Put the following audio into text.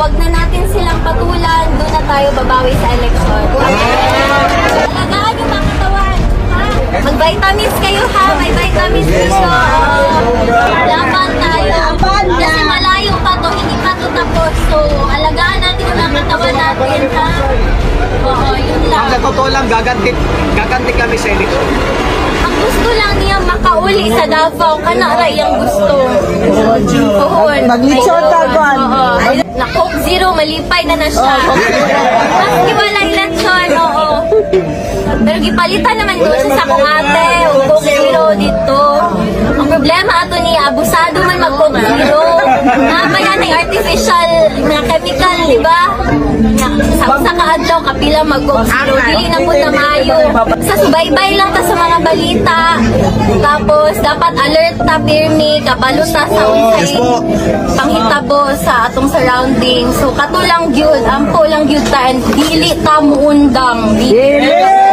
wag na natin silang patulan, doon na tayo babawi sa eleksyon. Alagaan yung mga katawan, ha? Mag-vitamins kayo ha, may vitamins dito. Laban tayo. Kasi malayo pa to, hindi pa to tapos. So, alagaan natin yung mga katawan natin, ha? Oo, yun lang. Ang totoo lang, gaganti kami sa eleksyon. Ang gusto lang niya makauli sa Davao, kanaray ang gusto. Mag-lechon tagon. Na Coke Zero, malipay na siya. Maski wala eleksyon, oo. Pero gipalitan naman doon sa akong ate, o Coke Zero dito. Ang problema ato ni abusado man mag-Coke Zero. Mamaya na yung artificial na chemical, di ba? Sa kaadlaw, kapila mag-Coke Zero. Dili na po na maayo. Sa subaybay lang ta sa mga balita. Tapos, dapat alert ta, pirmi, kabalo ta sa unsay panghitabo sa atong surroundings. So, kato lang gyud, ampo lang gyud ta, and dili ta muundang. Dili!